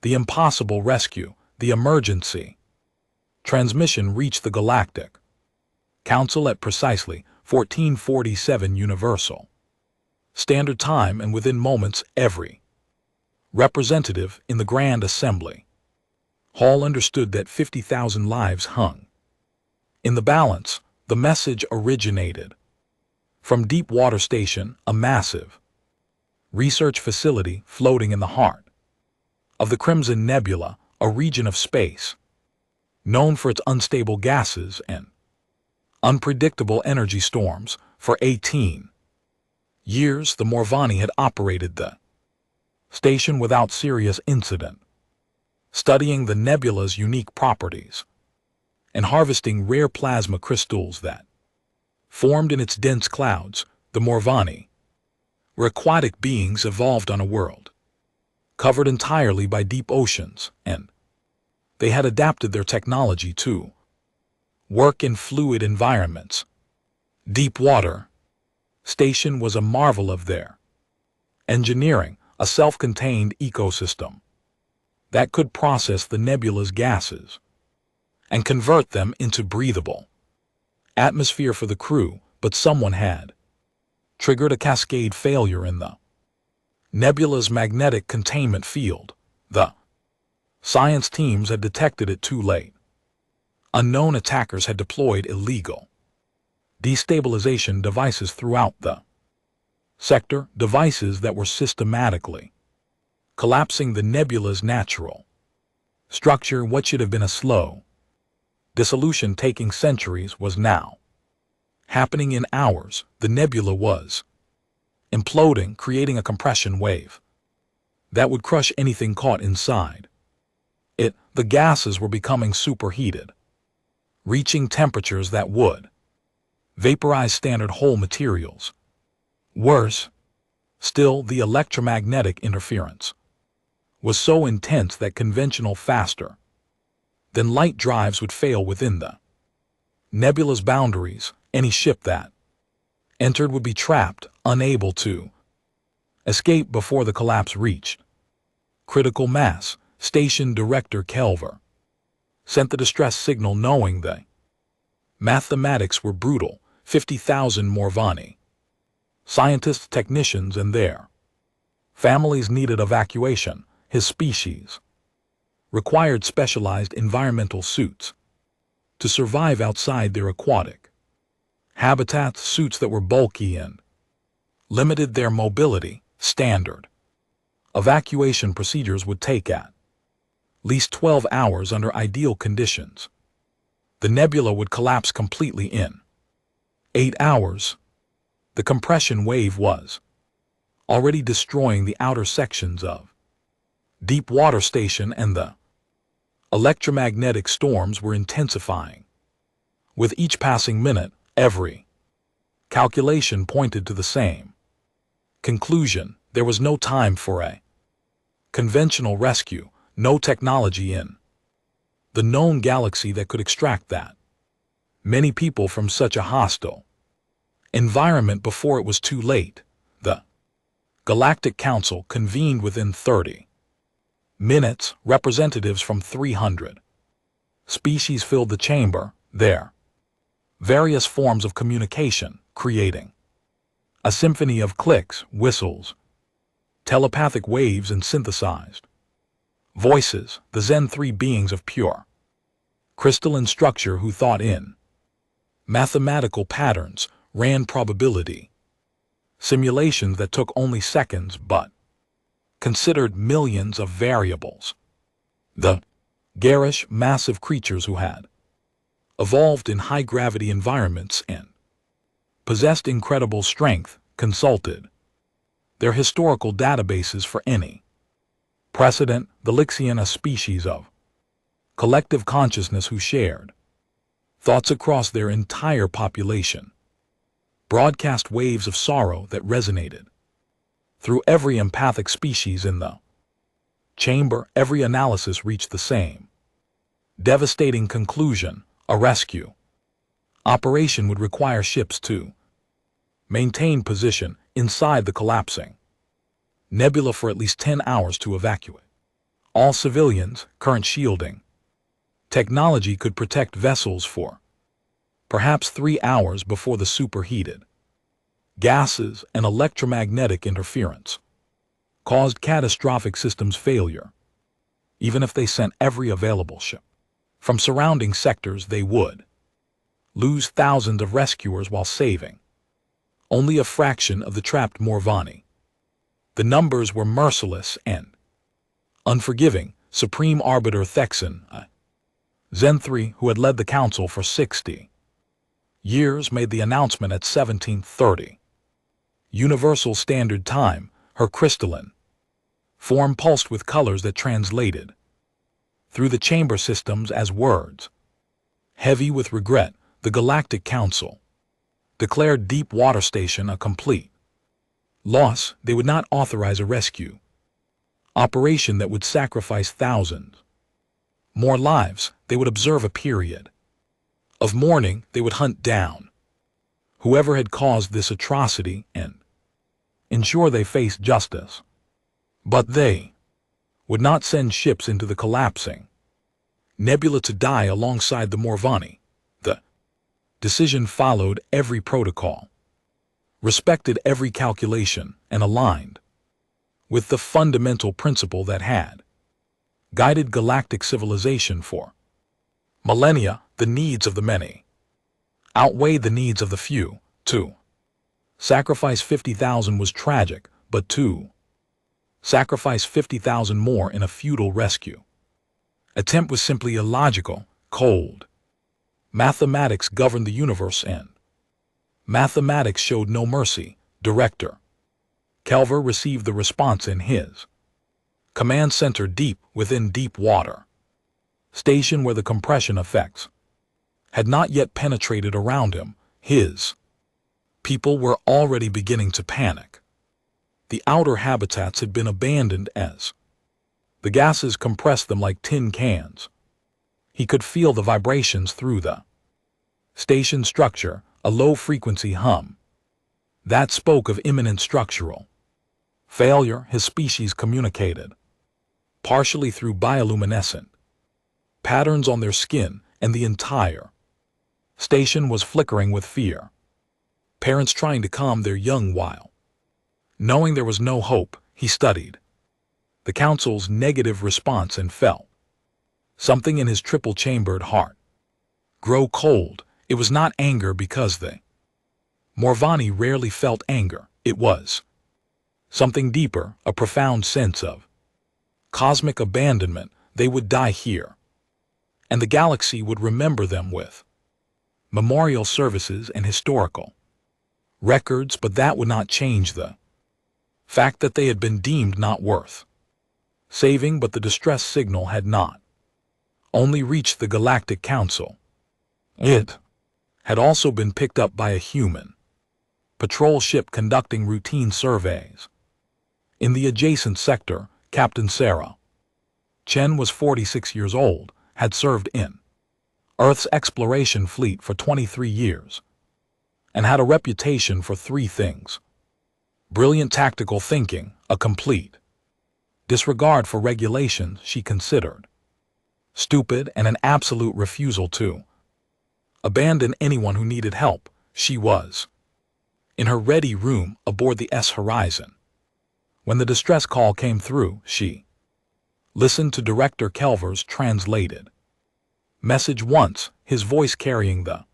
The impossible rescue, the emergency. Transmission reached the Galactic Council at precisely 1447 Universal Standard Time, and within moments every representative in the Grand Assembly Hall understood that 50,000 lives hung in the balance. The message originated from Deepwater Station, a massive research facility floating in the heart of the Crimson Nebula, a region of space known for its unstable gases and unpredictable energy storms. For 18 years, the Morvani had operated the station without serious incident, studying the nebula's unique properties and harvesting rare plasma crystals that formed in its dense clouds. The Morvani were aquatic beings evolved on a world covered entirely by deep oceans, and they had adapted their technology to work in fluid environments. Deepwater Station was a marvel of their engineering, a self-contained ecosystem that could process the nebula's gases and convert them into breathable atmosphere for the crew. But someone had triggered a cascade failure in the nebula's magnetic containment field. The science teams had detected it too late. Unknown attackers had deployed illegal destabilization devices throughout the sector, devices that were systematically collapsing the nebula's natural structure. What should have been a slow dissolution taking centuries was now happening in hours. The nebula was imploding, creating a compression wave that would crush anything caught inside it. The gases were becoming superheated, reaching temperatures that would vaporize standard whole materials. Worse still, the electromagnetic interference was so intense that conventional faster than light drives would fail within the nebula's boundaries. Any ship that entered would be trapped, unable to escape before the collapse reached critical mass. Station Director Kelver sent the distress signal, knowing the mathematics were brutal. 50,000 Morvani scientists, technicians, and their families needed evacuation. His species required specialized environmental suits to survive outside their aquatic habitats, suits that were bulky and limited their mobility. Standard evacuation procedures would take at least 12 hours under ideal conditions. The nebula would collapse completely in 8 hours. The compression wave was already destroying the outer sections of Deepwater Station, and the electromagnetic storms were intensifying. With each passing minute, every calculation pointed to the same conclusion. There was no time for a conventional rescue, no technology in the known galaxy that could extract that many people from such a hostile environment before it was too late. The Galactic Council convened within 30 minutes. Representatives from 300 species filled the chamber, their various forms of communication creating a symphony of clicks, whistles, telepathic waves, and synthesized voices. The Zen 3 beings of pure crystalline structure who thought in mathematical patterns, ran probability simulations that took only seconds but considered millions of variables. The garish, massive creatures who had evolved in high-gravity environments and possessed incredible strength consulted their historical databases for any precedent. The Lixian, a species of collective consciousness who shared thoughts across their entire population, broadcast waves of sorrow that resonated through every empathic species in the chamber. Every analysis reached the same devastating conclusion: a rescue operation would require ships to maintain position inside the collapsing nebula for at least 10 hours to evacuate All civilians, current shielding. Technology could protect vessels for perhaps 3 hours before the superheated. Gases and electromagnetic interference caused catastrophic systems failure. Even if they sent every available ship from surrounding sectors, they would lose thousands of rescuers while saving only a fraction of the trapped Morvani. The numbers were merciless and unforgiving. Supreme Arbiter Thexan, Zen-3, who had led the council for 60 years, made the announcement at 1730. Universal Standard Time, her crystalline form pulsed with colors that translated through the chamber systems as words. Heavy with regret, the Galactic Council declared Deep Water Station a complete loss. They would not authorize a rescue operation that would sacrifice thousands more lives. They would observe a period of mourning. They would hunt down whoever had caused this atrocity and ensure they faced justice. But they would not send ships into the collapsing nebula to die alongside the Morvani. The decision followed every protocol, respected every calculation, and aligned with the fundamental principle that had guided galactic civilization for millennia. The needs of the many outweighed the needs of the few. To sacrifice 50,000 was tragic, but to sacrifice 50,000 more in a futile rescue attempt was simply illogical. Cold mathematics governed the universe, and mathematics showed no mercy. Director Kelver received the response in his command center deep within Deep Water Station, where the compression effects had not yet penetrated around him. His people were already beginning to panic. The outer habitats had been abandoned as the gases compressed them like tin cans. He could feel the vibrations through the station structure, a low-frequency hum that spoke of imminent structural failure. His species communicated partially through bioluminescent patterns on their skin, and the entire station was flickering with fear. Parents trying to calm their young while knowing there was no hope. He studied the council's negative response and felt something in his triple-chambered heart grow cold. It was not anger, because the Morvani rarely felt anger. It was something deeper, a profound sense of cosmic abandonment. They would die here, and the galaxy would remember them with memorial services and historical records, but that would not change the fact that they had been deemed not worth saving. But the distress signal had not only reached the Galactic Council. It had also been picked up by a human patrol ship conducting routine surveys in the adjacent sector. Captain Sarah Chen was 46 years old, had served in Earth's exploration fleet for 23 years, and had a reputation for 3 things: brilliant tactical thinking, a complete disregard for regulations she considered stupid, and an absolute refusal to abandon anyone who needed help. She was in her ready room aboard the S Horizon. When the distress call came through, she listened to Director Kelver's translated message once, his voice carrying the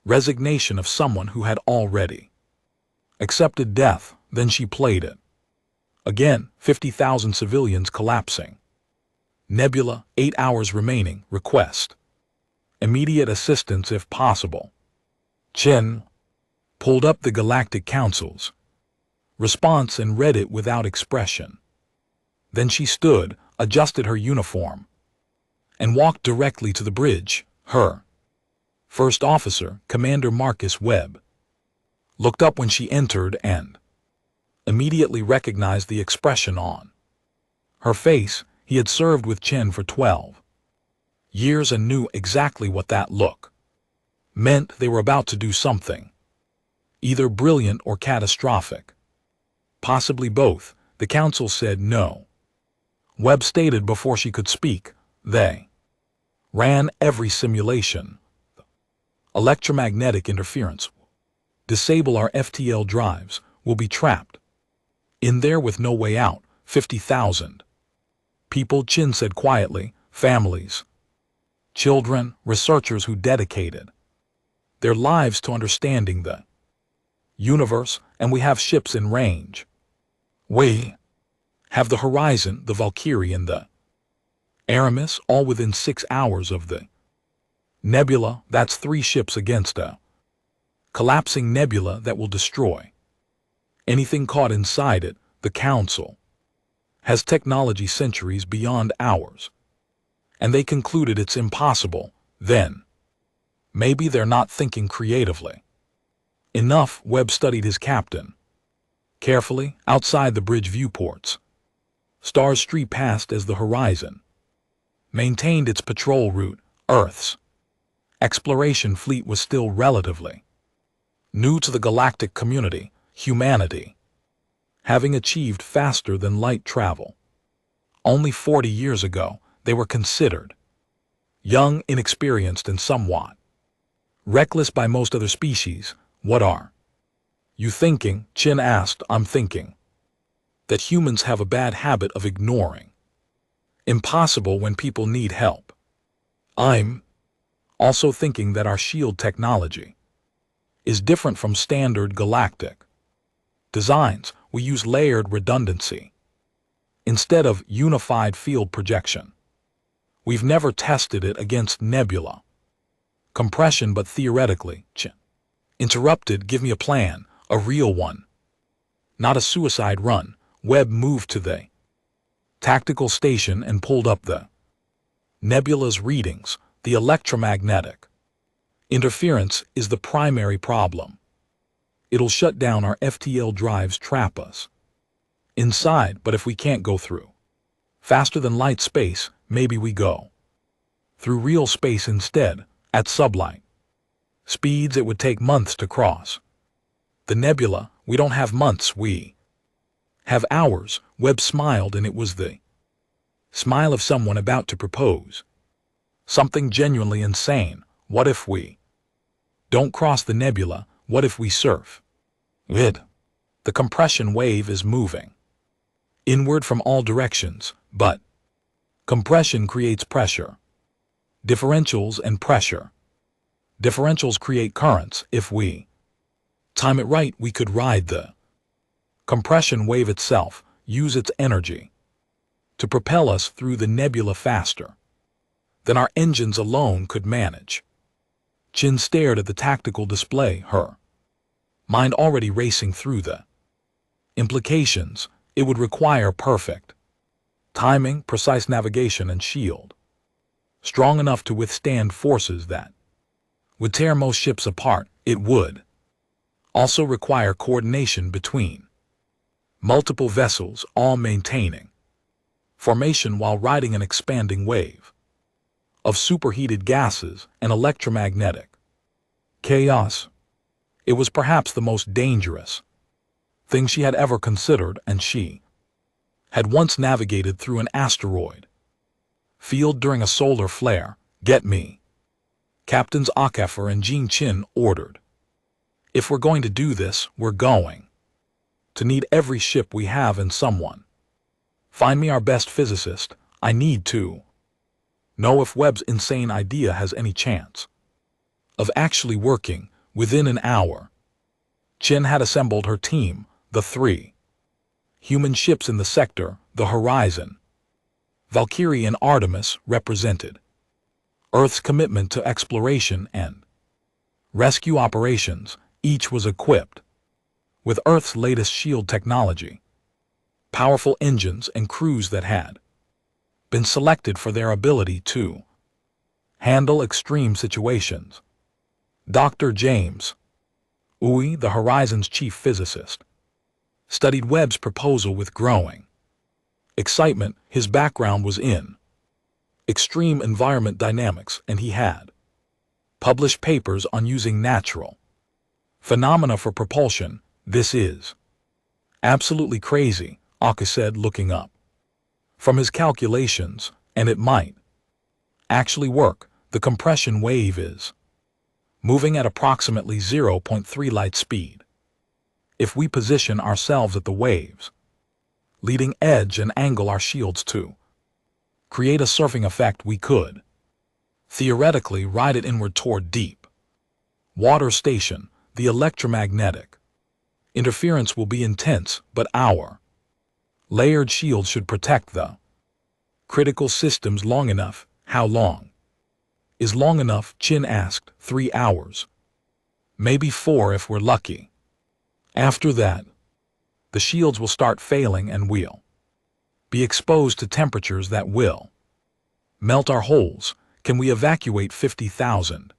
resignation of someone who had already accepted death. Then she played it again. 50,000 civilians collapsing. Nebula, 8 hours remaining. Request immediate assistance if possible. Chen pulled up the Galactic Council's response and read it without expression. Then she stood, adjusted her uniform, and walked directly to the bridge. Her first officer, Commander Marcus Webb, looked up when she entered and immediately recognized the expression on her face. He had served with Chen for 12 years and knew exactly what that look meant. They were about to do something either brilliant or catastrophic. Possibly both. The council said no. Webb stated before she could speak. They ran every simulation. Electromagnetic interference. Disable our FTL drives. We'll be trapped in there with no way out. 50,000 people, Chin said quietly. Families, children, researchers who dedicated their lives to understanding the universe, and we have ships in range. We have the Horizon, the Valkyrie, and the Aramis, all within 6 hours of the nebula. That's 3 ships against a collapsing nebula that will destroy anything caught inside it. The Council has technology centuries beyond ours, and they concluded it's impossible. Then maybe they're not thinking creatively enough. Webb studied his captain carefully. Outside the bridge viewports, Stars Street passed as the Horizon maintained its patrol route. Earth's exploration fleet was still relatively new to the galactic community, humanity having achieved faster than light travel. Only 40 years ago, they were considered young, inexperienced, and somewhat reckless by most other species. What are you thinking? Chin asked. I'm thinking that humans have a bad habit of ignoring impossible when people need help. I'm also thinking that our shield technology is different from standard galactic designs. We use layered redundancy instead of unified field projection. We've never tested it against nebula compression, but theoretically, Chin interrupted. Give me a plan, a real one, not a suicide run. Webb moved to the tactical station and pulled up the nebula's readings. The electromagnetic interference is the primary problem. It'll shut down our FTL drives, trap us inside. But if we can't go through faster than light space, maybe we go through real space instead. At sublight speeds, it would take months to cross the nebula. We don't have months, we have hours. Webb smiled, and it was the smile of someone about to propose something genuinely insane. What if we don't cross the nebula? What if we surf it? The compression wave is moving inward from all directions, but compression creates pressure differentials, and pressure differentials create currents. If we time it right, we could ride the compression wave itself, use its energy to propel us through the nebula faster than our engines alone could manage. Chin stared at the tactical display, her mind already racing through the implications. It would require perfect timing, precise navigation, and shield strong enough to withstand forces that would tear most ships apart. It would also require coordination between multiple vessels, all maintaining formation while riding an expanding wave of superheated gases and electromagnetic chaos. It was perhaps the most dangerous thing she had ever considered, and she had once navigated through an asteroid field during a solar flare. Get me Captains Akafer and Jean Chin ordered. If we're going to do this, we're going to need every ship we have and someone. Find me our best physicist. I need to know if Webb's insane idea has any chance of actually working. Within an hour, Chin had assembled her team, the 3 human ships in the sector. The Horizon, Valkyrie, and Artemis represented Earth's commitment to exploration and rescue operations. Each was equipped with Earth's latest shield technology, powerful engines, and crews that had been selected for their ability to handle extreme situations. Dr. James Uy, the Horizon's chief physicist, studied Webb's proposal with growing excitement. His background was in extreme environment dynamics, and he had published papers on using natural phenomena for propulsion. This is absolutely crazy, Aka said, looking up From his calculations, and it might actually work, the compression wave is moving at approximately 0.3 light speed. If we position ourselves at the wave's leading edge and angle our shields to create a surfing effect, we could theoretically ride it inward toward deep water station. The electromagnetic interference will be intense, but our layered shield should protect the critical systems long enough. How long is long enough? Chin asked. 3 hours. Maybe 4 if we're lucky. After that, the shields will start failing and we'll be exposed to temperatures that will melt our holes. Can we evacuate 50,000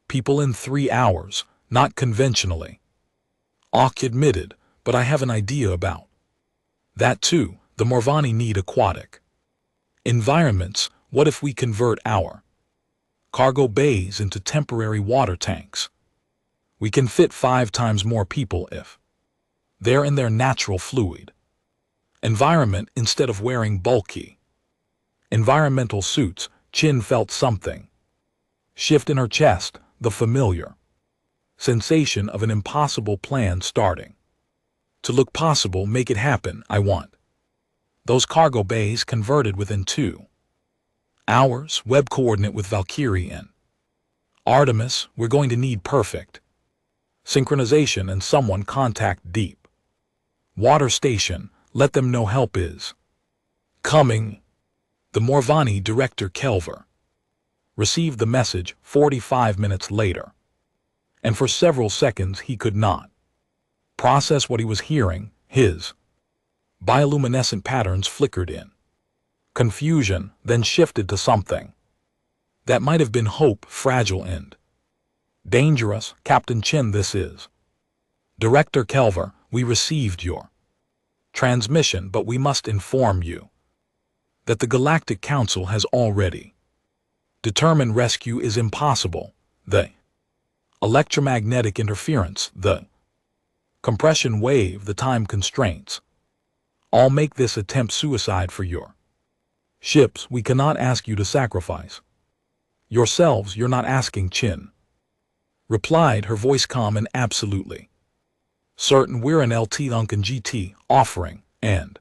people in 3 hours? Not conventionally, Ock admitted, but I have an idea about that too. The Morvani need aquatic environments. What if we convert our cargo bays into temporary water tanks? We can fit 5 times more people if they're in their natural fluid environment instead of wearing bulky environmental suits. Chin felt something shift in her chest, the familiar sensation of an impossible plan starting to look possible. Make it happen. I want those cargo bays converted within 2 hours. Web coordinate with Valkyrie and Artemis. We're going to need perfect synchronization and someone contact deep water station. Let them know help is coming. The Morvani director Kelver received the message 45 minutes later, and for several seconds he could not process what he was hearing. His bioluminescent patterns flickered in confusion, then shifted to something that might have been hope. Fragile and dangerous. Captain Chin, this is Director Kelver. We received your transmission, but we must inform you that the Galactic Council has already determined rescue is impossible. The electromagnetic interference, the compression wave, the time constraints all make this attempt suicide for your ships. We cannot ask you to sacrifice yourselves. You're not asking. Chin replied, her voice calm and absolutely certain. We're an LT Uncan GT offering, and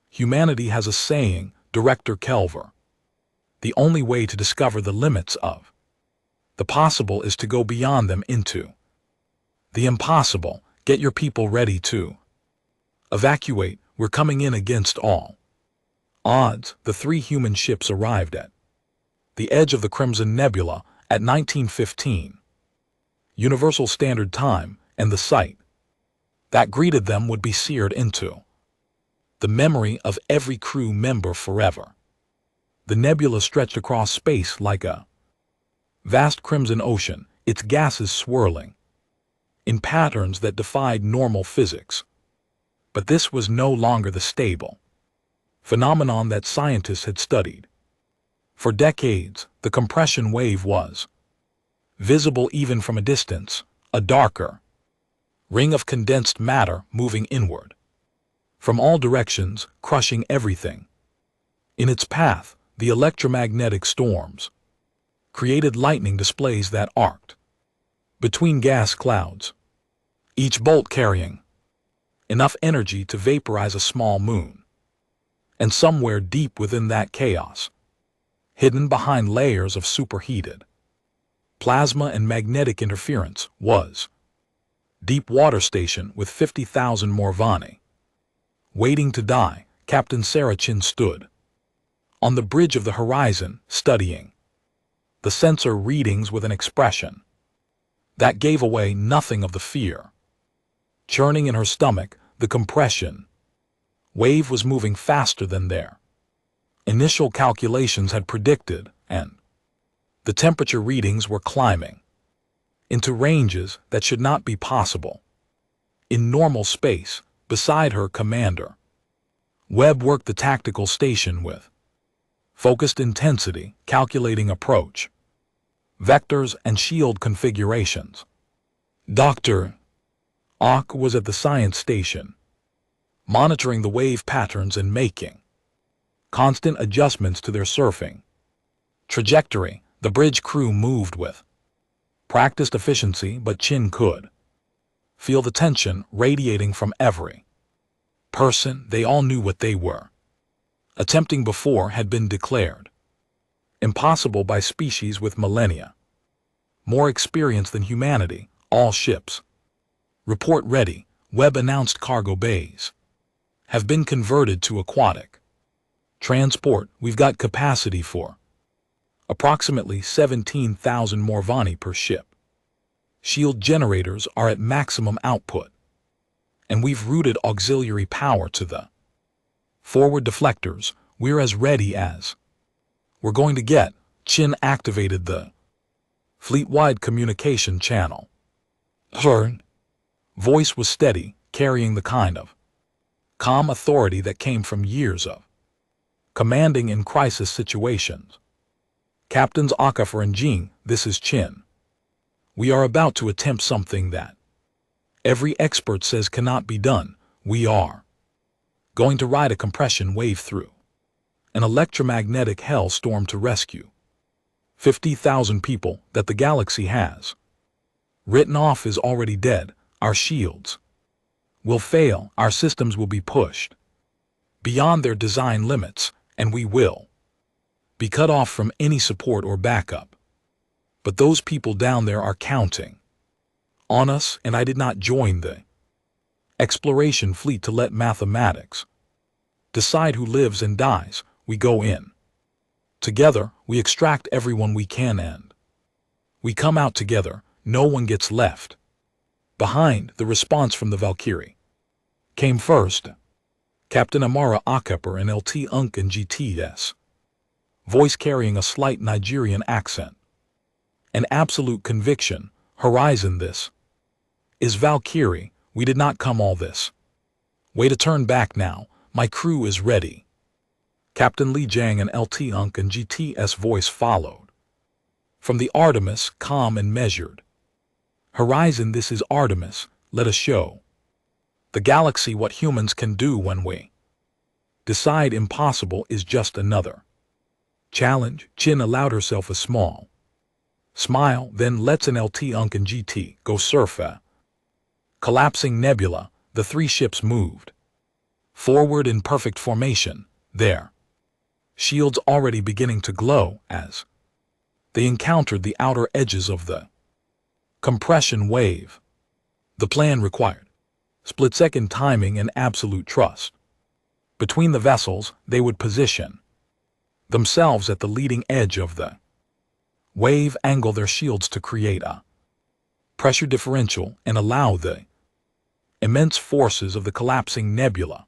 humanity has a saying. Director Kelver, the only way to discover the limits of the possible is to go beyond them into the impossible. Get your people ready to evacuate. We're coming in against all odds. The 3 human ships arrived at the edge of the Crimson Nebula at 1915 Universal Standard Time, and the sight that greeted them would be seared into the memory of every crew member forever. The nebula stretched across space like a vast crimson ocean, its gases swirling in patterns that defied normal physics. But this was no longer the stable phenomenon that scientists had studied for decades. The compression wave was visible even from a distance, a darker ring of condensed matter moving inward from all directions, crushing everything in its path. The electromagnetic storms created lightning displays that arced between gas clouds, each bolt carrying enough energy to vaporize a small moon. And somewhere deep within that chaos, hidden behind layers of superheated plasma and magnetic interference, was deep water station with 50,000 Morvani waiting to die. Captain Sarah Chin stood on the bridge of the horizon, studying the sensor readings with an expression that gave away nothing of the fear churning in her stomach. The compression wave was moving faster than their initial calculations had predicted, and the temperature readings were climbing into ranges that should not be possible in normal space. Beside her, Commander Webb worked the tactical station with focused intensity, calculating approach vectors and shield configurations. Dr. Ock was at the science station, monitoring the wave patterns and making constant adjustments to their surfing trajectory. The bridge crew moved with practiced efficiency, but Chin could feel the tension radiating from every person. They all knew what they were attempting before had been declared impossible by species with millennia more experience than humanity. All ships report ready. Webb announced cargo bays have been converted to aquatic transport. We've got capacity for approximately 17,000 more Vani per ship. Shield generators are at maximum output, and we've routed auxiliary power to the forward deflectors. We're as ready as we're going to get. Chin activated the fleet-wide communication channel. Her voice was steady, carrying the kind of calm authority that came from years of commanding in crisis situations. Captains Okafor and Jing, this is Chin. We are about to attempt something that every expert says cannot be done. We are going to ride a compression wave through an electromagnetic hellstorm to rescue 50,000 people that the galaxy has written off is already dead. Our shields will fail. Our systems will be pushed beyond their design limits, and we will be cut off from any support or backup. But those people down there are counting on us, and I did not join the exploration fleet to let mathematics decide who lives and dies. We go in together, we extract everyone we can, and we come out together. No one gets left behind. The response from the Valkyrie came first. Captain Amara Okafor and LT Unk and GTS, voice carrying a slight Nigerian accent. An absolute conviction. Horizon, this is Valkyrie. We did not come all this way to turn back now. My crew is ready. Captain Li Jiang and LT Unk and GTS voice followed from the Artemis, calm and measured. Horizon, this is Artemis. Let us show the galaxy what humans can do when we decide impossible is just another challenge. Chin allowed herself a small smile. Then let's an LT Unk and GT go surf a collapsing nebula. The three ships moved forward in perfect formation, their shields already beginning to glow as they encountered the outer edges of the compression wave. The plan required split-second timing and absolute trust. Between the vessels, they would position themselves at the leading edge of the wave, angle their shields to create a pressure differential, and allow the immense forces of the collapsing nebula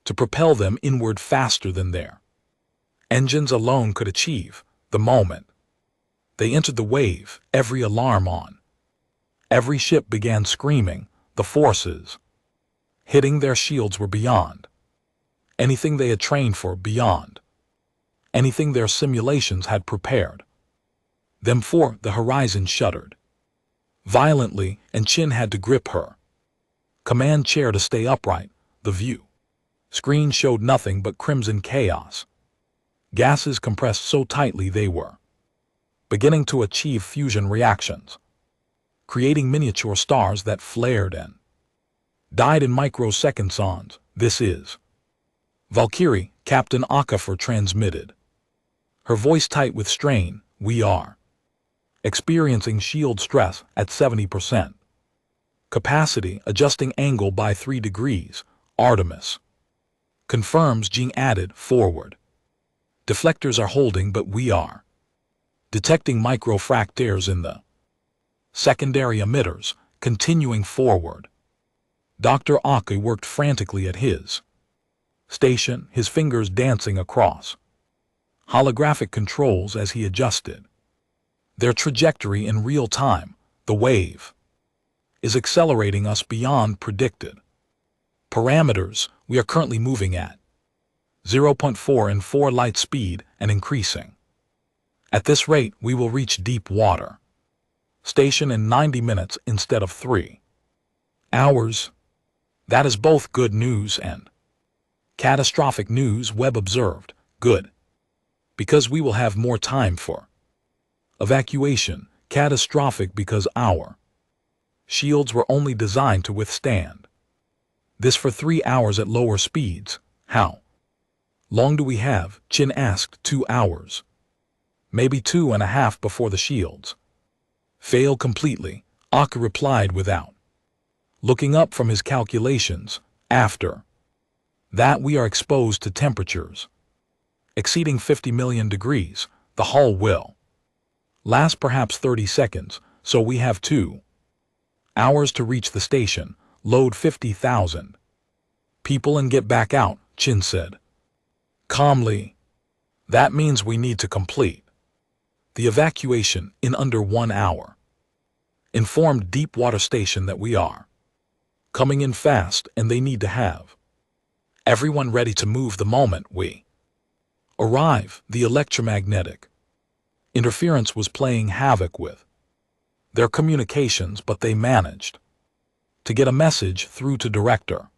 to propel them inward faster than their engines alone could achieve. The moment they entered the wave, every alarm on every ship began screaming. The forces hitting their shields were beyond anything they had trained for, beyond anything their simulations had prepared them for. The horizon shuddered violently, and Chin had to grip her command chair to stay upright. The view screen showed nothing but crimson chaos. Gases compressed so tightly they were beginning to achieve fusion reactions, creating miniature stars that flared and died in microseconds. This is Valkyrie, Captain Okafor transmitted, her voice tight with strain. We are experiencing shield stress at 70%. Capacity adjusting angle by 3 degrees. Artemis confirms. Jing added, forward deflectors are holding, but we are detecting microfractures in the secondary emitters. Continuing forward. Dr. Aki worked frantically at his station, his fingers dancing across holographic controls as he adjusted their trajectory in real time. The wave is accelerating us beyond predicted parameters. We are currently moving at 0.4 and 4 light speed and increasing. At this rate, we will reach deep water station in 90 minutes instead of 3 hours. That is both good news and catastrophic news, Webb observed. Good. Because we will have more time for evacuation. Catastrophic because our shields were only designed to withstand this for 3 hours at lower speeds. How long do we have? Chin asked. 2 hours. Maybe 2.5 before the shields fail completely, Aka replied without looking up from his calculations. After that we are exposed to temperatures exceeding 50 million degrees. The hull will last perhaps 30 seconds, so we have 2 hours to reach the station, load 50,000 people and get back out, Chin said calmly. That means we need to complete the evacuation in under 1 hour. Informed Deepwater Station that we are coming in fast and they need to have everyone ready to move the moment we arrive. The electromagnetic interference was playing havoc with their communications, but they managed to get a message through to Director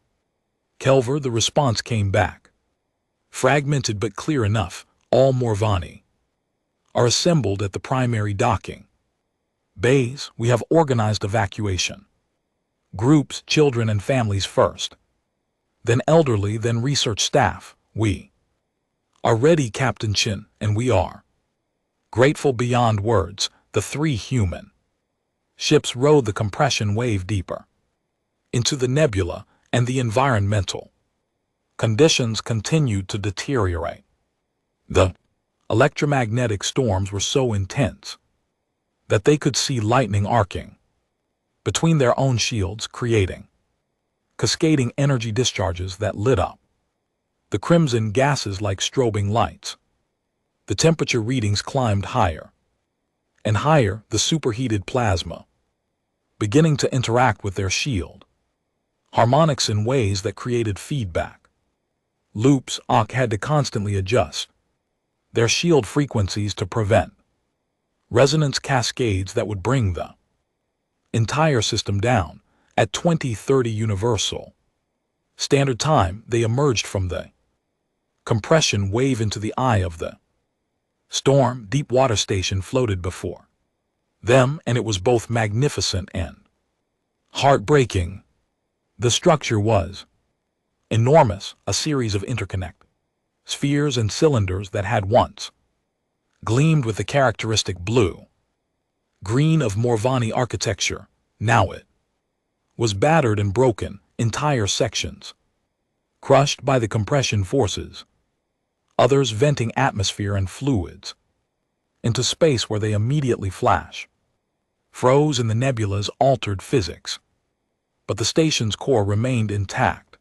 Kelver. The response came back fragmented but clear enough. All Morvani are assembled at the primary docking bays. We have organized evacuation groups, children and families first, then elderly, then research staff. We are ready, Captain Chin, and we are grateful beyond words. The 3 human ships rode the compression wave deeper into the nebula, and the environmental conditions continued to deteriorate. The electromagnetic storms were so intense that they could see lightning arcing between their own shields, creating cascading energy discharges that lit up the crimson gases like strobing lights. The temperature readings climbed higher and higher, the superheated plasma beginning to interact with their shield harmonics in ways that created feedback loops. Ak had to constantly adjust their shield frequencies to prevent resonance cascades that would bring the entire system down. At 20:30 Universal Standard Time, they emerged from the compression wave into the eye of the storm. Deepwater Station floated before them, and it was both magnificent and heartbreaking. The structure was enormous, a series of interconnected spheres and cylinders that had once gleamed with the characteristic blue-green of Morvani architecture. Now it was battered and broken, entire sections crushed by the compression forces, others venting atmosphere and fluids into space where they immediately froze in the nebula's altered physics. But the station's core remained intact,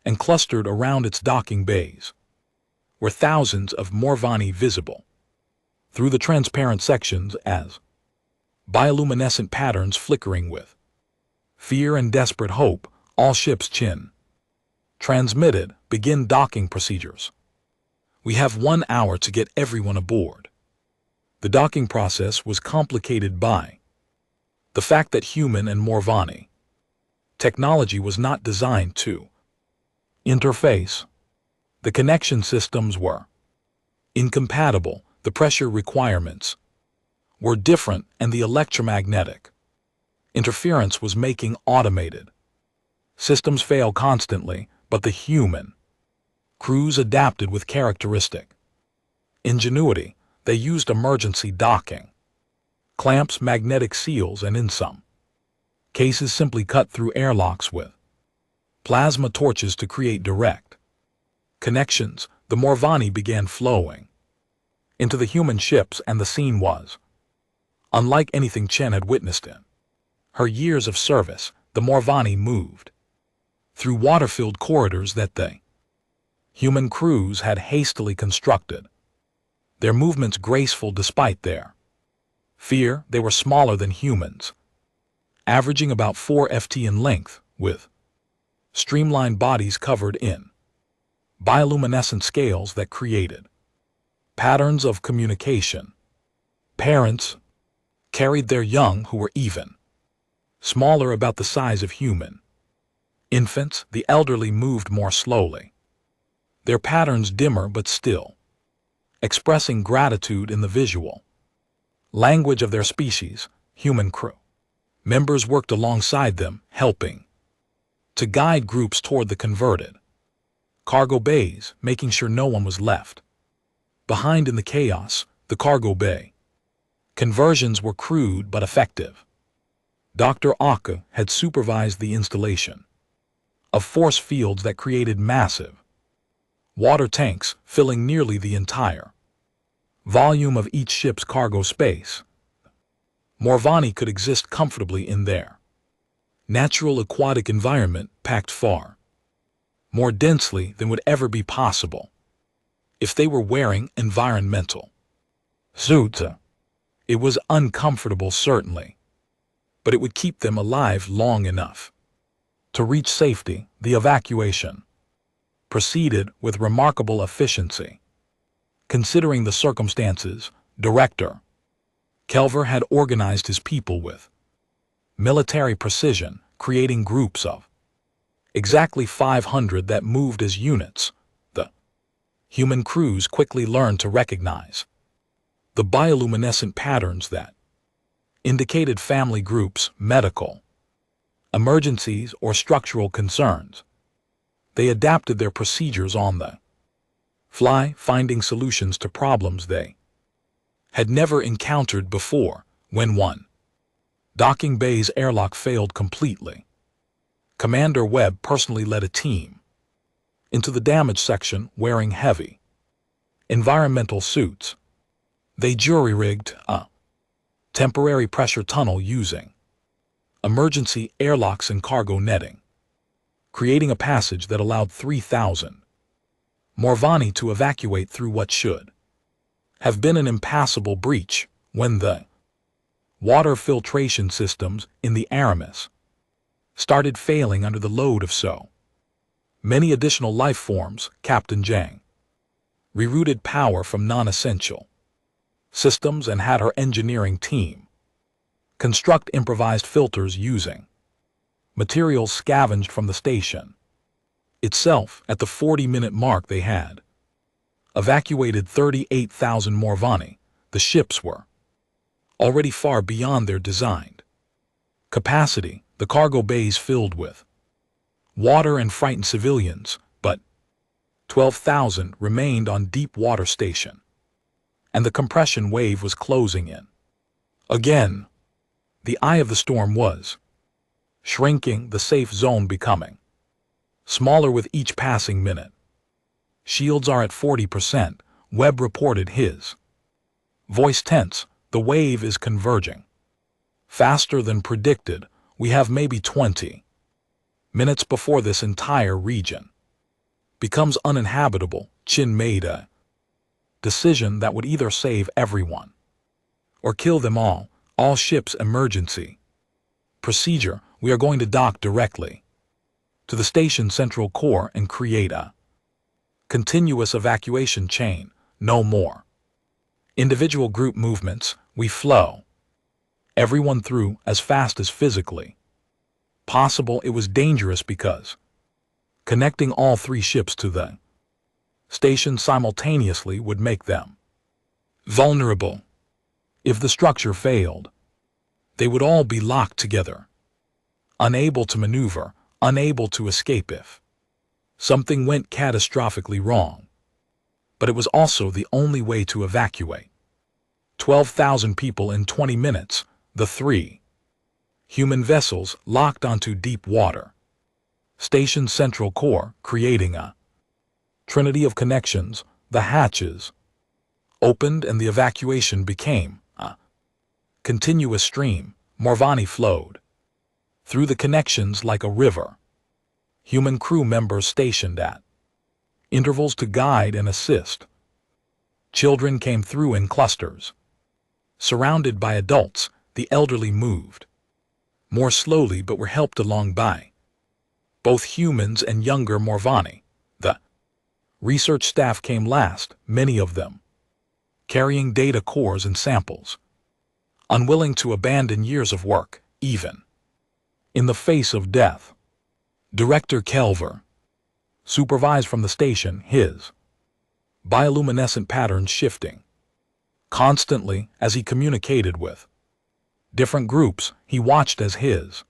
and clustered around its docking bays were thousands of Morvani visible through the transparent sections as bioluminescent patterns flickering with fear and desperate hope. All ships, Chin transmitted, begin docking procedures. We have 1 hour to get everyone aboard. The docking process was complicated by the fact that human and Morvani technology was not designed to interface. The connection systems were incompatible, the pressure requirements were different, and the electromagnetic interference was making automated systems fail constantly. But the human crews adapted with characteristic ingenuity. They used emergency docking clamps, magnetic seals, and in some cases simply cut through airlocks with plasma torches to create direct connections. The Morvani began flowing into the human ships, and the scene was unlike anything Chen had witnessed in her years of service. The Morvani moved through water-filled corridors that the human crews had hastily constructed, their movements graceful despite their fear. They were smaller than humans, averaging about 4 ft in length, with streamlined bodies covered in bioluminescent scales that created patterns of communication. Parents carried their young who were even smaller, about the size of human infants. The elderly moved more slowly, their patterns dimmer but still, expressing gratitude in the visual language of their species, human crew. Members worked alongside them, helping to guide groups toward the converted cargo bays, making sure no one was left behind in the chaos. The cargo bay conversions were crude but effective. Dr. Aka had supervised the installation of force fields that created massive water tanks filling nearly the entire volume of each ship's cargo space. Morvani could exist comfortably in their natural aquatic environment, packed far more densely than would ever be possible if they were wearing environmental suits. It was uncomfortable, certainly, but it would keep them alive long enough to reach safety. The evacuation proceeded with remarkable efficiency. Considering the circumstances, Director Kelver had organized his people with military precision, creating groups of exactly 500 that moved as units. The human crews quickly learned to recognize the bioluminescent patterns that indicated family groups, medical emergencies, or structural concerns. They adapted their procedures on the fly, finding solutions to problems they had never encountered before. When one docking bay's airlock failed completely, Commander Webb personally led a team into the damage section wearing heavy environmental suits. They jury-rigged a temporary pressure tunnel using emergency airlocks and cargo netting, creating a passage that allowed 3,000 Morvani to evacuate through what should have been an impassable breach. When the water filtration systems in the Aramis started failing under the load of so many additional life forms, Captain Zhang rerouted power from non-essential systems and had her engineering team construct improvised filters using materials scavenged from the station itself. At the 40-minute mark, they had evacuated 38,000 Morvani. The ships were already far beyond their designed capacity, the cargo bays filled with water and frightened civilians, but 12,000 remained on deep water station, and the compression wave was closing in. Again, the eye of the storm was shrinking, the safe zone becoming smaller with each passing minute. Shields are at 40%, Webb reported, his voice tense. The wave is converging faster than predicted. We have maybe 20 minutes before this entire region becomes uninhabitable. Chin made a decision that would either save everyone or kill them all. All ships emergency procedure. We are going to dock directly to the station central core and create a continuous evacuation chain. No more individual group movements. We flow everyone through as fast as physically possible. It was dangerous because connecting all 3 ships to the station simultaneously would make them vulnerable. If the structure failed, they would all be locked together, unable to maneuver, unable to escape if something went catastrophically wrong. But it was also the only way to evacuate 12,000 people in 20 minutes. The 3 human vessels locked onto deep water station central core, creating a trinity of connections. The hatches opened and the evacuation became a continuous stream. Morvani flowed through the connections like a river. Human crew members stationed at intervals to guide and assist. Children came through in clusters. Surrounded by adults, the elderly moved more slowly but were helped along by both humans and younger Morvani. The research staff came last, many of them carrying data cores and samples, unwilling to abandon years of work, even in the face of death. Director Kelver supervised from the station, his bioluminescent patterns shifting constantly as he communicated with different groups. He watched as his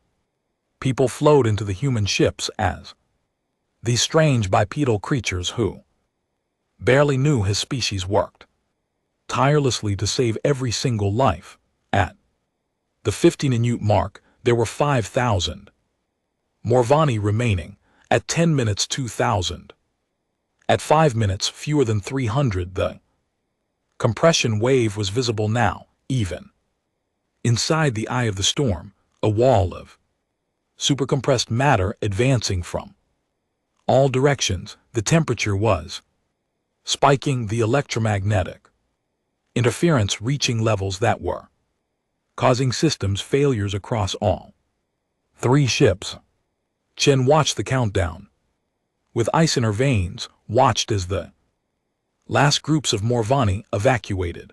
people flowed into the human ships as these strange bipedal creatures who barely knew his species worked tirelessly to save every single life. At the 50-minute mark, there were 5,000 Morvani remaining. At 10 minutes, 2,000. At 5 minutes, fewer than 300. The compression wave was visible now, even inside the eye of the storm, a wall of supercompressed matter advancing from all directions. The temperature was spiking, the electromagnetic interference reaching levels that were causing systems failures across all 3 ships. Chen watched the countdown with ice in her veins, watched as the last groups of Morvani evacuated,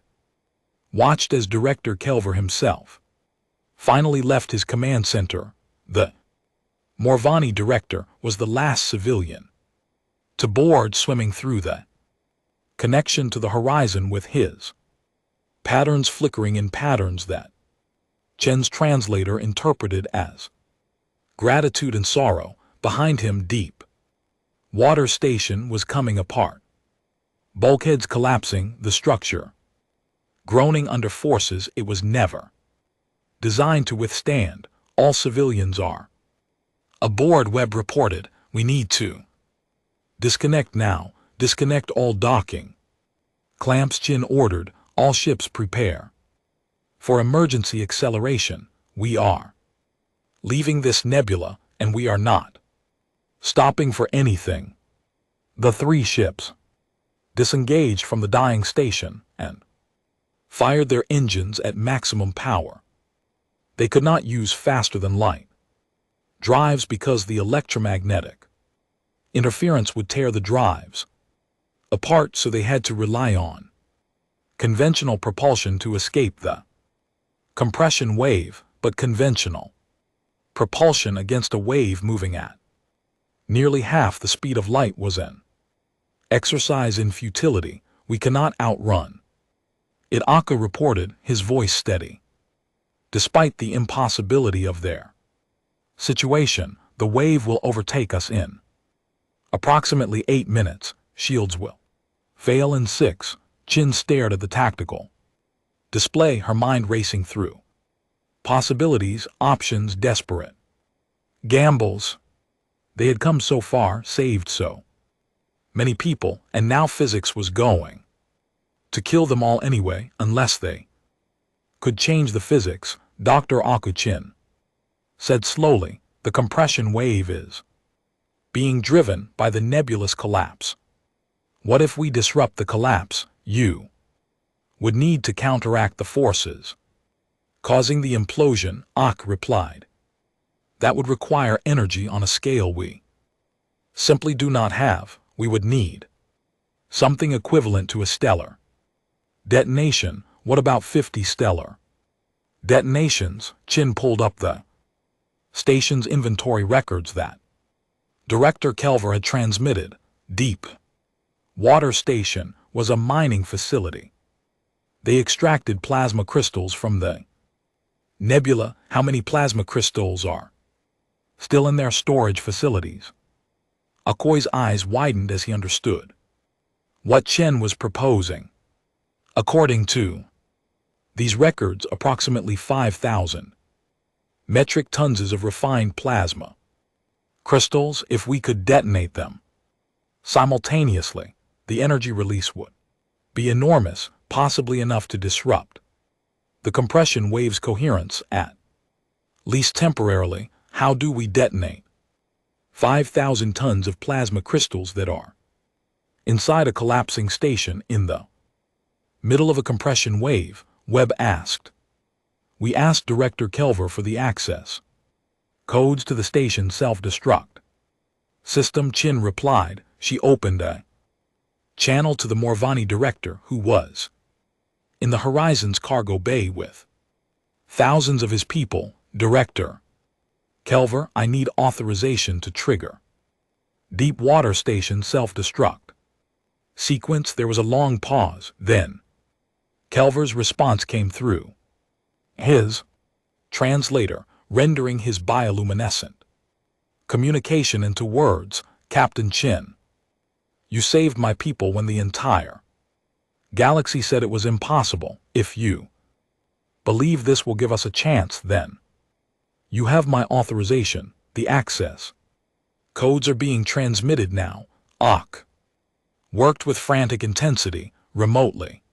watched as Director Kelver himself finally left his command center. The Morvani director was the last civilian to board, swimming through the connection to the horizon with his patterns flickering in patterns that Chen's translator interpreted as gratitude and sorrow. Behind him, deep water station was coming apart. Bulkheads collapsing, the structure groaning under forces it was never designed to withstand. All civilians are aboard, Webb reported. We need to disconnect now. Disconnect all docking clamps. Chin ordered. All ships prepare for emergency acceleration. We are leaving this nebula, and we are not stopping for anything. The 3 ships disengaged from the dying station and fired their engines at maximum power. They could not use faster than light drives because the electromagnetic interference would tear the drives apart, so they had to rely on conventional propulsion to escape the compression wave, but conventional propulsion against a wave moving at nearly half the speed of light was an exercise in futility. We cannot outrun it, Akka reported, his voice steady. Despite the impossibility of their situation, the wave will overtake us in approximately 8 minutes. Shields will fail in 6. Chin stared at the tactical display, her mind racing through possibilities, options, desperate gambles. They had come so far, saved so many people, and now physics was going to kill them all anyway, unless they could change the physics. Dr. Aku-chin said slowly, the compression wave is being driven by the nebulous collapse. What if we disrupt the collapse? You would need to counteract the forces causing the implosion, Ak replied. That would require energy on a scale we simply do not have. We would need something equivalent to a stellar detonation. What about 50 stellar detonations? Chin pulled up the station's inventory records that Director Kelver had transmitted. Deep water station was a mining facility. They extracted plasma crystals from the nebula. How many plasma crystals are still in their storage facilities? Akoi's eyes widened as he understood what Chen was proposing. According to these records, approximately 5,000 metric tons of refined plasma crystals. If we could detonate them simultaneously, the energy release would be enormous, possibly enough to disrupt the compression wave's coherence at least temporarily. How do we detonate 5,000 tons of plasma crystals that are inside a collapsing station in the middle of a compression wave? Webb asked. We asked Director Kelver for the access codes to the station self-destruct system, Chin replied. She opened a channel to the Morvani director, who was in the Horizon's cargo bay with thousands of his people. Director Kelver, I need authorization to trigger Deep water station self-destruct. Sequence, there was a long pause, then Kelver's response came through. His translator, rendering his bioluminescent communication into words, Captain Chin. You saved my people when the entire galaxy said it was impossible. If you believe this will give us a chance, then you have my authorization. The access codes are being transmitted now. Ock worked with frantic intensity, remotely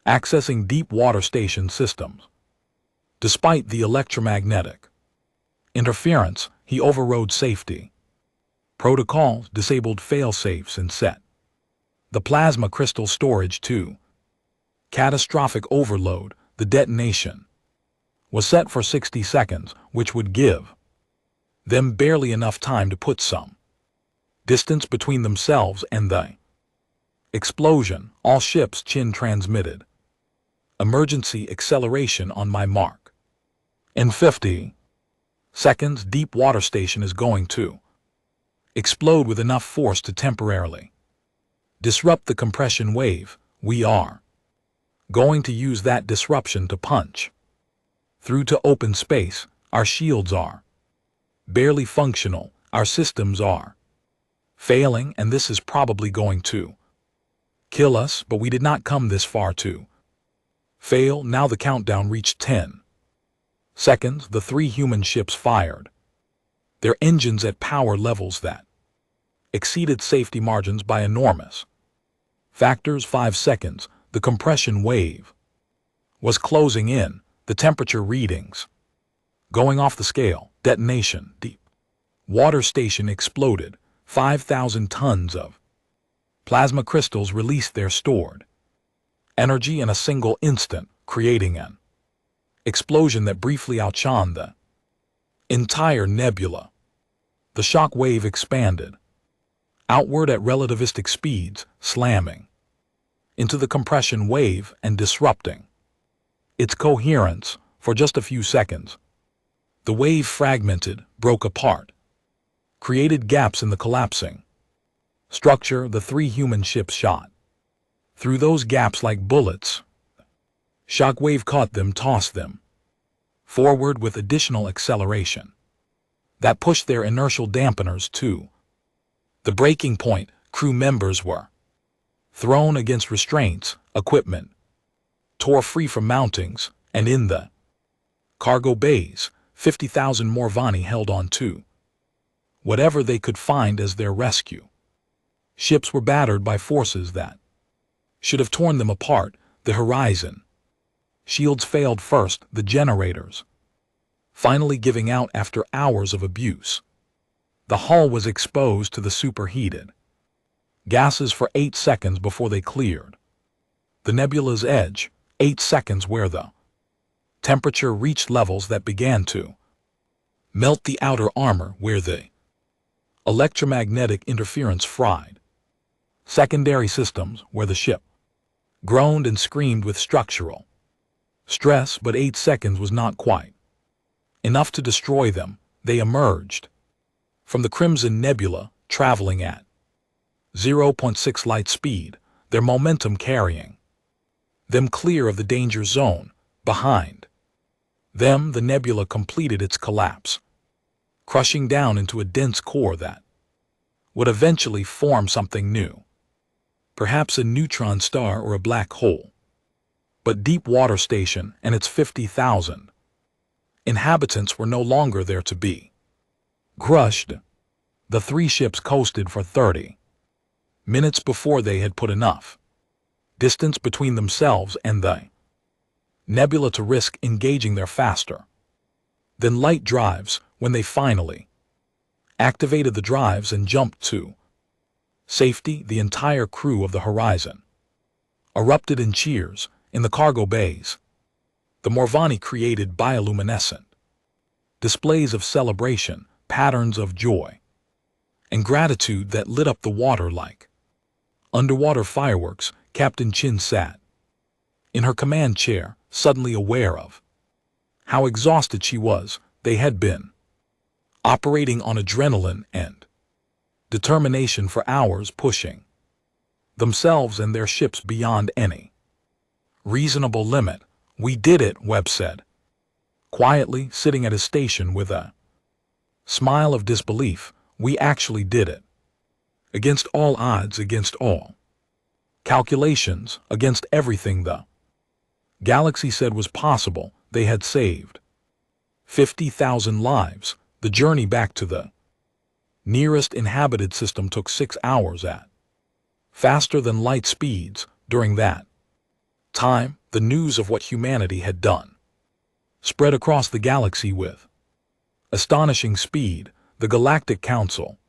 accessing deep water station systems. Despite the electromagnetic interference, he overrode safety protocols, disabled fail-safes, and set the plasma crystal storage to catastrophic overload. The detonation was set for 60 seconds, which would give them barely enough time to put some distance between themselves and the explosion. All ships, Chin transmitted. Emergency acceleration on my mark. In 50 seconds, deep water station is going to explode with enough force to temporarily disrupt the compression wave. We are going to use that disruption to punch through to open space. Our shields are barely functional. Our systems are failing, and this is probably going to kill us, but we did not come this far to fail. Now the countdown reached 10 seconds. The 3 human ships fired their engines at power levels that exceeded safety margins by enormous factors. 5 seconds. The compression wave was closing in. The temperature readings going off the scale. Detonation. Deep water station exploded. 5,000 tons of plasma crystals released their stored energy in a single instant, creating an explosion that briefly outshone the entire nebula. The shock wave expanded outward at relativistic speeds, slamming into the compression wave and disrupting its coherence. For just a few seconds, the wave fragmented, broke apart, created gaps in the collapsing structure. The 3 human ships shot through those gaps like bullets. Shockwave caught them, tossed them forward with additional acceleration that pushed their inertial dampeners to the breaking point. Crew members were thrown against restraints. Equipment tore free from mountings, and in the cargo bays, 50,000 Morvani held on to whatever they could find as their rescue. Ships were battered by forces that should have torn them apart. The horizon shields failed first, the generators finally giving out after hours of abuse. The hull was exposed to the superheated gases for 8 seconds before they cleared the nebula's edge. 8 seconds where the temperature reached levels that began to melt the outer armor, where the electromagnetic interference fried secondary systems, where the ship groaned and screamed with structural stress. But 8 seconds was not quite enough to destroy them. They emerged from the Crimson Nebula, traveling at 0.6 light speed, their momentum carrying them clear of the danger zone. Behind them, the nebula completed its collapse, crushing down into a dense core that would eventually form something new, perhaps a neutron star or a black hole. But Deep Water Station and its 50,000 inhabitants were no longer there to be crushed. The 3 ships coasted for 30 minutes before they had put enough distance between themselves and the nebula to risk engaging their faster than light drives. When they finally activated the drives and jumped to safety, the entire crew of the Horizon erupted in cheers. In the cargo bays, the Morvani created bioluminescent displays of celebration, patterns of joy and gratitude that lit up the water like underwater fireworks. Captain Chin sat in her command chair, suddenly aware of how exhausted she was. They had been operating on adrenaline and determination for hours pushing themselves and their ships beyond any reasonable limit. We did it, Webb said, quietly sitting at his station with a smile of disbelief. We actually did it. Against all odds, against all calculations, against everything the galaxy said was possible. They had saved 50,000 lives. The journey back to the nearest inhabited system took 6 hours at faster than light speeds. During that time, the news of what humanity had done spread across the galaxy with astonishing speed. The Galactic Council,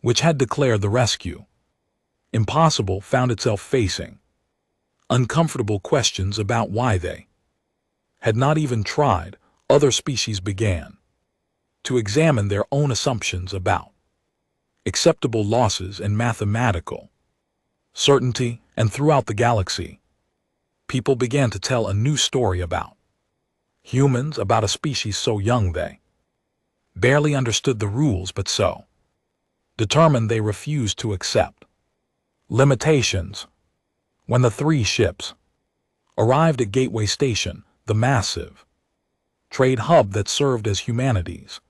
which had declared the rescue impossible, found itself facing uncomfortable questions about why they had not even tried. Other species began to examine their own assumptions about acceptable losses and mathematical certainty, and throughout the galaxy, people began to tell a new story about humans, about a species so young they barely understood the rules, but so determined they refused to accept limitations. When the 3 ships arrived at Gateway Station, the massive trade hub that served as humanity's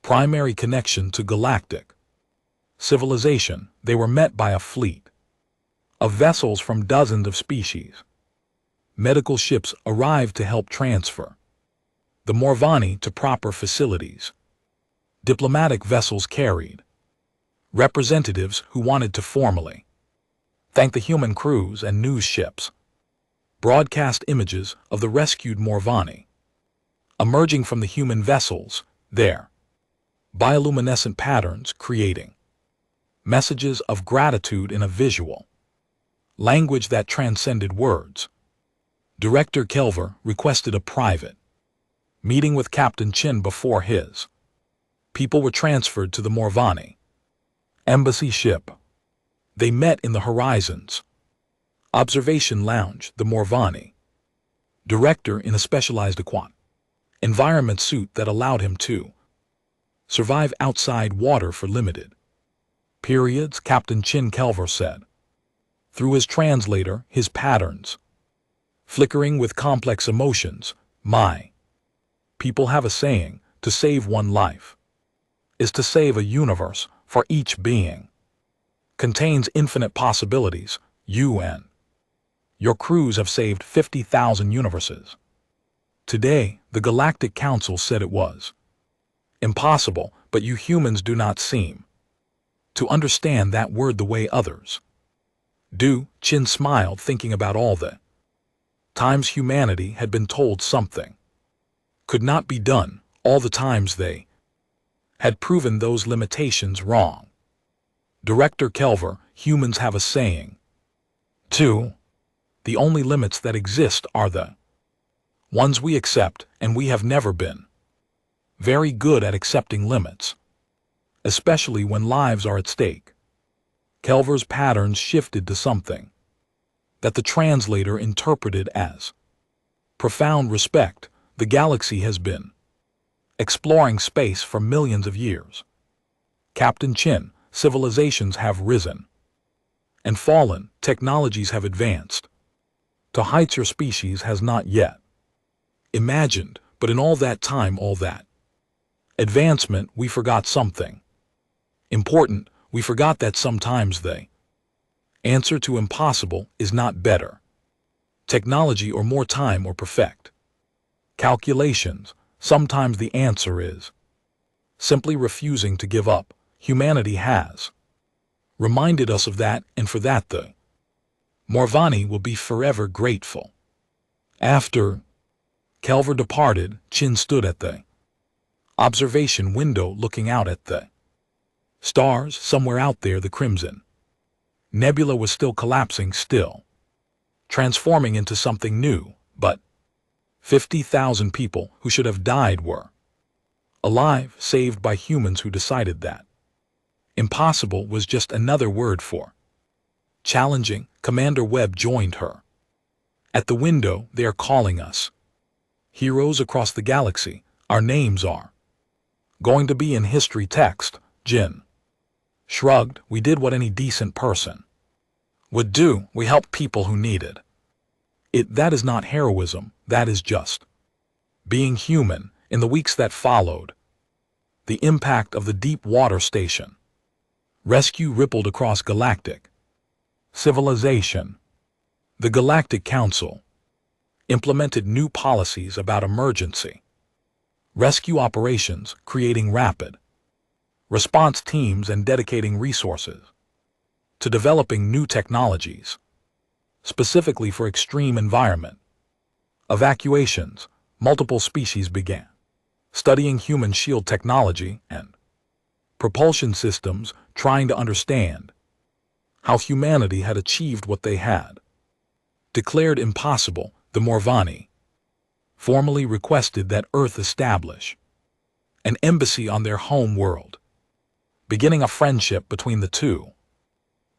primary connection to galactic civilization, they were met by a fleet of vessels from dozens of species. Medical ships arrived to help transfer the Morvani to proper facilities. Diplomatic vessels carried representatives who wanted to formally thank the human crews, and news ships broadcast images of the rescued Morvani emerging from the human vessels, their bioluminescent patterns creating messages of gratitude in a visual language that transcended words. Director Kelver requested a private meeting with Captain Chin before his people were transferred to the Morvani embassy ship. They met in the Horizons observation lounge. The Morvani director, in a specialized aquatic environment suit that allowed him to survive outside water for limited periods, Captain Chin Kelver said. Through his translator, his patterns flickering with complex emotions, "My people have a saying, to save one life is to save a universe, for each being contains infinite possibilities. You and your crews have saved 50,000 universes. Today, the Galactic Council said it was impossible, but you humans do not seem to understand that word the way others do." Chin smiled, thinking about all the times humanity had been told something could not be done, all the times they had proven those limitations wrong. Director Kelver, humans have a saying, too. The only limits that exist are the ones we accept, and we have never been very good at accepting limits, especially when lives are at stake. Kelver's patterns shifted to something that the translator interpreted as profound respect. The galaxy has been exploring space for millions of years. Captain Chin, civilizations have risen and fallen, technologies have advanced to heights your species has not yet imagined, but in all that time, all that advancement, we forgot something important. We forgot that sometimes the answer to impossible is not better technology or more time or perfect calculations. Sometimes the answer is simply refusing to give up. Humanity has reminded us of that, and for that the Morvani will be forever grateful. After Kelver departed, Chin stood at the observation window looking out at the stars. Somewhere out there, the Crimson Nebula was still collapsing, still transforming into something new, but 50,000 people who should have died were alive, saved by humans who decided that impossible was just another word for challenging. Commander Webb joined her at the window. They are calling us heroes across the galaxy. Our names are going to be in history text. Jin Shrugged, we did what any decent person would do. We helped people who needed it. That is not heroism, that is just being human. In the weeks that followed, the impact of the deep water station rescue rippled across galactic civilization. The Galactic Council implemented new policies about emergency rescue operations, creating rapid response teams and dedicating resources to developing new technologies, specifically for extreme environment evacuations. Multiple species began studying human shield technology and propulsion systems, trying to understand how humanity had achieved what they had declared impossible. The Morvani formally requested that Earth establish an embassy on their home world, beginning a friendship between the two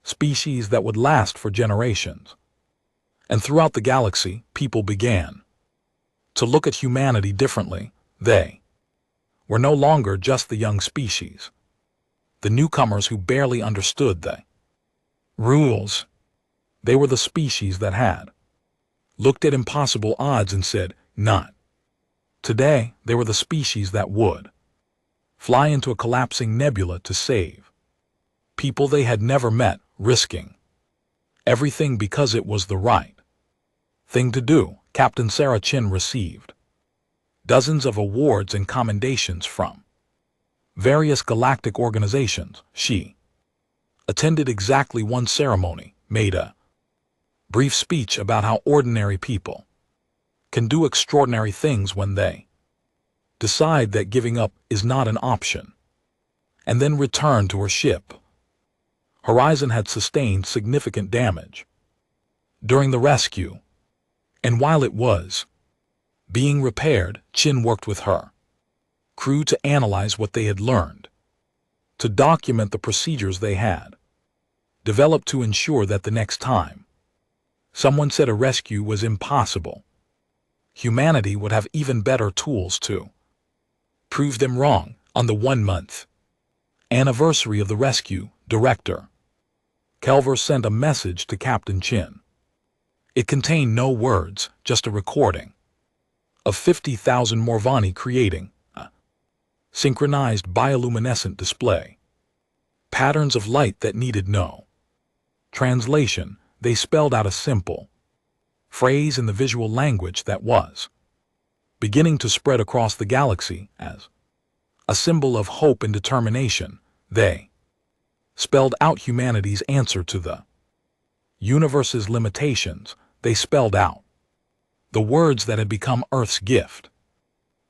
species that would last for generations. And throughout the galaxy, people began to look at humanity differently. They were no longer just the young species, the newcomers who barely understood the rules. They were the species that had looked at impossible odds and said, not today. They were the species that would fly into a collapsing nebula to save people they had never met, risking everything because it was the right thing to do. Captain Sarah Chin received dozens of awards and commendations from various galactic organizations. She attended exactly one ceremony, made a brief speech about how ordinary people can do extraordinary things when they decide that giving up is not an option, and then returned to her ship. Horizon had sustained significant damage during the rescue, and while it was being repaired, Chin worked with her crew to analyze what they had learned, to document the procedures they had developed to ensure that the next time someone said a rescue was impossible, humanity would have even better tools to prove them wrong. On the 1-month anniversary of the rescue, Director Kelver sent a message to Captain Chin. It contained no words, just a recording of 50,000 Morvani creating a synchronized bioluminescent display. Patterns of light that needed no translation. They spelled out a simple phrase in the visual language that was beginning to spread across the galaxy as a symbol of hope and determination. They spelled out humanity's answer to the universe's limitations. They spelled out the words that had become Earth's gift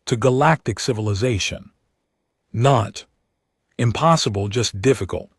to galactic civilization. Not impossible, just difficult.